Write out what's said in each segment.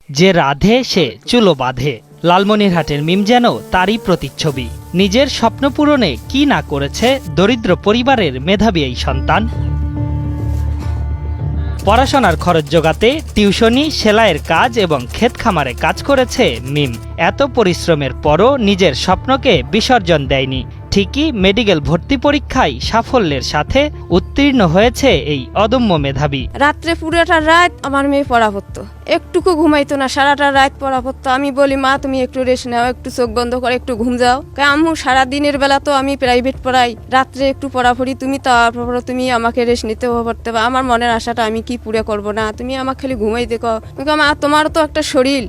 যে রাধে সে চুলো বাঁধে। লালমনিরহাটের মিম যেন তারই প্রতিচ্ছবি। নিজের স্বপ্ন পূরণে কি না করেছে দরিদ্র পরিবারের মেধাবী এই সন্তান। পড়াশোনার খরচ জোগাতে টিউশনি, সেলাইয়ের কাজ এবং ক্ষেত খামারে কাজ করেছে মিম। এত পরিশ্রমের পরও নিজের স্বপ্নকে বিসর্জন দেয়নি। ঠিকই মেডিকেল ভর্তি পরীক্ষায় সাফল্যের সাথে উত্তীর্ণ হয়েছে এই অদম্য মেধাবী। রাত্রে পুরোটা রাত আমার মেয়ে পড়া পড়তো, একটুকু ঘুমাইতো না, সারাটা রাত পড়া পড়তো। আমি বলি, মা তুমি একটু রেস্ট নাও, একটু চোখ বন্ধ করে একটু ঘুম যাও। আম্মু সারা দিনের বেলা তো আমি প্রাইভেট পড়াই, রাত্রে একটু পড়াপড়ি, তুমি তারপর তুমি আমাকে রেস্ট নিতে পড়তে বা আমার মনের আশাটা আমি কি পুরো করবো না, তুমি আমাকে খালি ঘুমাই দেখো। মা তোমারও তো একটা শরীর।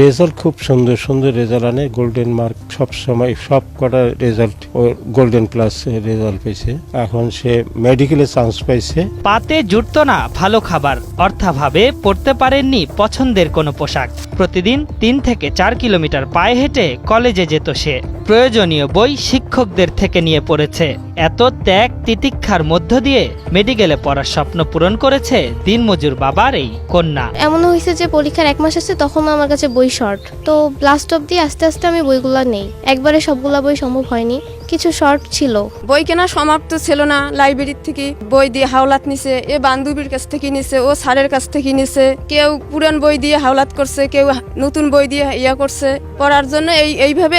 রেজাল্ট খুব সুন্দর সুন্দর রেজাল্ট আনে, গোল্ডেন মার্ক সব সময়, সব কটা রেজাল্ট ও গোল্ডেন প্লাস রেজাল্ট পেয়েছে। এখন সে মেডিকেলে চান্স পাইছে। পাতে জুটতো না ভালো খাবার, অর্থাভাবে পড়তে পারেননি পছন্দের কোনো পোশাক। প্রতিদিন 3 থেকে 4 কিলোমিটার পায়ে হেঁটে কলেজে যেত সে। প্রয়োজনীয় বই শিক্ষকদের থেকে নিয়ে পড়েছে। এত ত্যাগ তিতিক্ষার মধ্য দিয়ে মেডিকেলে পড়ার স্বপ্ন পূরণ করেছে দিনমজুর বাবার এই কন্যা। এমন হয়েছে যে পরীক্ষার 1 মাস আছে, তখন আমার কাছে বই শর্ট, তো লাস্ট অব দিয়ে আস্তে আস্তে আমি বইগুলা নেই। একবারে সবগুলা বই সম্ভব হয়নি, কিছু শর্ট ছিল। বই কেনা সমাপ্ত ছিল না, লাইব্রেরির থেকে বই দিয়ে হাওলাত নিছে, এ বান্ধবীর কাছ থেকে নিছে, ও স্যারের কাছ থেকে নিছে, কেউ পুরান বই দিয়ে হাওলাত করছে, কেউ নতুন বই দিয়ে ইয়া করছে। পড়ার জন্য এইভাবে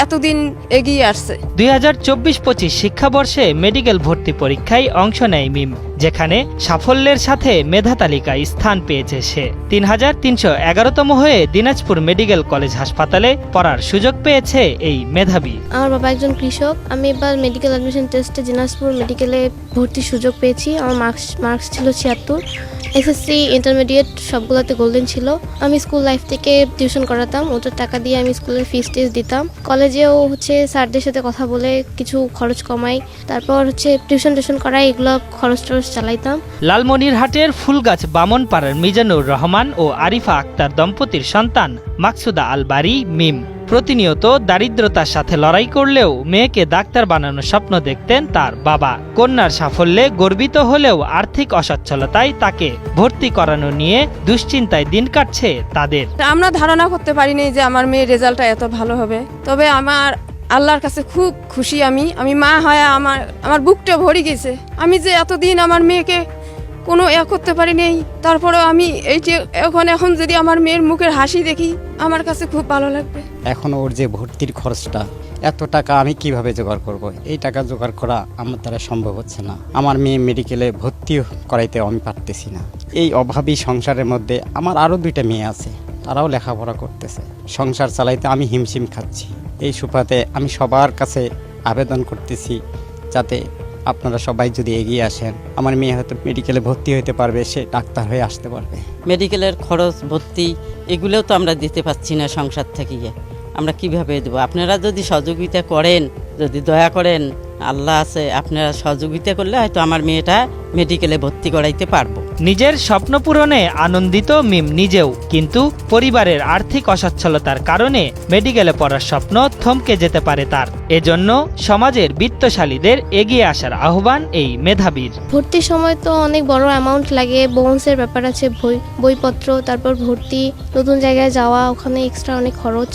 এতদিন এগিয়ে আসছে। 2024-25 শিক্ষাবর্ষে মেডিকেল ভর্তি পরীক্ষায় অংশ নেয় মিম, যেখানে সাফল্যের সাথে মেধা তালিকায় স্থান পেয়েছে সে। 3311তম হয়ে দিনাজপুর মেডিকেল কলেজ হাসপাতালে পড়ার সুযোগ পেয়েছে এই মেধাবী। আমার বাবা একজন কৃষক। আমি এবার মেডিকেল অ্যাডমিশন টেস্টে দিনাজপুর মেডিকেলে ভর্তির সুযোগ পেয়েছি। আমার মার্কস ছিল 76। এসএসসি, ইন্টারমিডিয়েট সবগুলোতে গোল্ডেন ছিল। আমি স্কুল লাইফ থেকে টিউশন করাতাম, ওটার টাকা দিয়ে আমি স্কুলের ফিস টিস দিতাম। কলেজেও স্যারদের সাথে কথা বলে কিছু খরচ কমাই, তারপর টিউশন করাই, এগুলো খরচ টরচ চালাইতাম। লালমনিরহাটের ফুলগাছ বামনপাড়ার মিজানুর রহমান ও আরিফা আক্তার দম্পতির সন্তান মাকসুদা আল বারী মিম। প্রতিনিয়ত দারিদ্রতার সাথে লড়াই করলেও মেয়েকে ডাক্তার বানানোর স্বপ্ন দেখতেন তার বাবা। কন্যার সাফল্যে গর্বিত হলেও আর্থিক অসচ্ছলতায় তাকে ভর্তি করানো নিয়ে দুশ্চিন্তায় দিন কাটছে তাদের। আমরা ধারণা করতে পারিনি যে আমার মেয়ের রেজাল্টটা এত ভালো হবে। তবে আমার আল্লাহর কাছে খুব খুশি। আমি মা হয়ে আমার বুকটা ভরে গেছে। আমি যে এতদিন আমার মেয়েকে কোনো করতে পারি নেই, তারপরেও আমি এই যে এখন যদি আমার মেয়ের মুখের হাসি দেখি, আমার কাছে খুব ভালো লাগবে। এখন ওর যে ভর্তির খরচটা, এত টাকা আমি কিভাবে জোগাড় করব? এই টাকা জোগাড় করা আমার দ্বারা সম্ভব হচ্ছে না। আমার মেয়ে মেডিকেলে ভর্তি করাইতে আমি পারতেছি না। এই অভাবী সংসারের মধ্যে আমার আরও 2টা মেয়ে আছে, তারাও লেখাপড়া করতেছে। সংসার চালাইতে আমি হিমশিম খাচ্ছি। এই সুপাতে আমি সবার কাছে আবেদন করতেছি, যাতে আপনারা সবাই যদি এগিয়ে আসেন, আমার মেয়ে হয়তো মেডিকেলে ভর্তি হতে পারবে, সে ডাক্তার হয়ে আসতে পারবে। মেডিকেলের খরচ, ভর্তি, এগুলোও তো আমরা দিতে পারছি না সংসার থেকে। আমরা কিভাবে দেবো? আপনারা যদি সহযোগিতা করেন, যদি দয়া করেন, আল্লাহ আছে, আপনারা সহযোগিতা করলে হয়তো আমার মেয়েটা মেডিকেলে ভর্তি করাইতে পারবো। নিজের স্বপ্ন পূরণে আনন্দিত মিম নিজেও, কিন্তু পরিবারের আর্থিক অসচ্ছলতার কারণে মেডিকেলে পড়ার স্বপ্ন থমকে যেতে পারে তার। এজন্য সমাজের বিত্তশালীদের এগিয়ে আসার আহ্বান এই মেধাবীর। ভর্তির সময় তো অনেক বড় অ্যামাউন্ট লাগে, বোনসের ব্যাপার আছে, বইপত্র, তারপর ভর্তি, নতুন জায়গায় যাওয়া, ওখানে এক্সট্রা অনেক খরচ।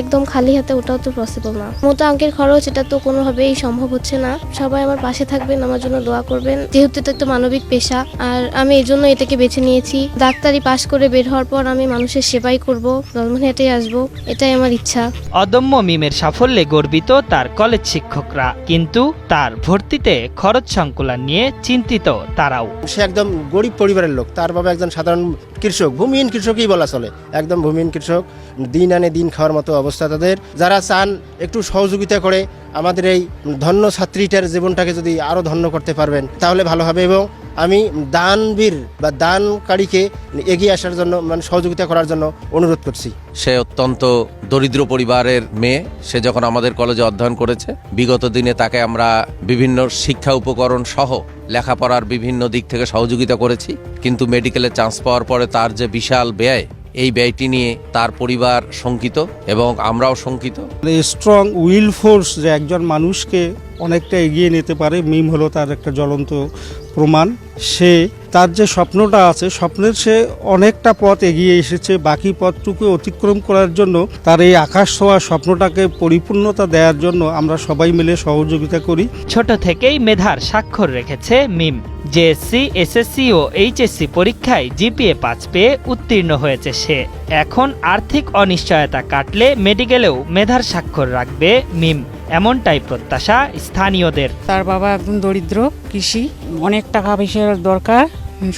একদম খালি হাতে ওটাও তো পসিবল না। মোটা অঙ্কের খরচ, এটা তো কোনোভাবেই সম্ভব হচ্ছে না। সবাই আমার পাশে থাকবেন, আমার জন্য দোয়া করবেন। যেহেতু এটা একটা মানবিক পেশা, আর আমি এই জন্য এটাকে বেছে নিয়েছি। ডাক্তারি পাশ করে বের হওয়ার পর আমি মানুষের সেবাই করব, লালমনিরহাটে আসবো, এটাই আমার ইচ্ছা। অদম্য মিমের সাফল্যে গর্বিত তার কলেজ শিক্ষকরা, কিন্তু তার ভর্তিতে খরচ সংকুলান নিয়ে চিন্তিত তারাও। সে একদম গরিব পরিবারের লোক, তার বাবা একজন সাধারণ কৃষক, ভূমিহীন কৃষকই বলা চলে, একদম ভূমিহীন কৃষক। দিন আনে দিন খাওয়ার মতো অবস্থা তাদের। যারা চান একটু সহযোগিতা করে আমাদের এই ধন্য ছাত্রীটার জীবনটাকে যদি আরও ধন্য করতে পারবেন, তাহলে ভালো হবে। এবং আমি দানবীর বা দানকারীকে এগিয়ে আসার জন্য, সহযোগিতা করার জন্য অনুরোধ করছি। সে অত্যন্ত দরিদ্র পরিবারের মেয়ে। সে যখন আমাদের কলেজে অধ্যয়ন করেছে, বিগত দিনে তাকে আমরা বিভিন্ন শিক্ষা উপকরণ সহ লেখাপড়ার বিভিন্ন দিক থেকে সহযোগিতা করেছি। কিন্তু মেডিকেলে চান্স পাওয়ার পরে তার যে বিশাল ব্যয়, এই ব্যয়টি নিয়ে তার পরিবার শঙ্কিত এবং আমরাও শঙ্কিত। স্ট্রং উইল ফোর্স যে একজন মানুষকে অনেকটা এগিয়ে নিতে পারে। মিম হলো তার একটা জ্বলন্ত প্রমাণ। সে তার যে স্বপ্নটা আছে, স্বপ্নের সে অনেকটা পথ এগিয়ে এসেছে। বাকি পথটুকু অতিক্রম করার জন্য তার এই আকাশ ছোঁয়া স্বপ্নটাকে পরিপূর্ণতা দেওয়ার জন্য আমরা সবাই মিলে সহযোগিতা করি। ছোট থেকেই মেধার স্বাক্ষর রেখেছে মিম। জেএসসি, এসএসসি ও এইচএসসি পরীক্ষায় জিপিএ 5 পেয়ে উত্তীর্ণ হয়েছে সে। এখন আর্থিক অনিশ্চয়তা কাটলে মেডিকেলেও মেধার স্বাক্ষর রাখবে মিম, এমনটাই প্রত্যাশা স্থানীয়দের। তার বাবা একদম দরিদ্র, কৃষি, অনেক টাকা পয়সার দরকার।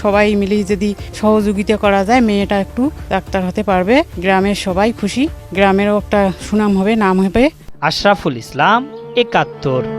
সবাই মিলে যদি সহযোগিতা করা যায়, মেয়েটা একটু ডাক্তার হতে পারবে। গ্রামের সবাই খুশি, গ্রামেরও একটা সুনাম হবে, নাম হবে। আশরাফুল ইসলাম, ৭১।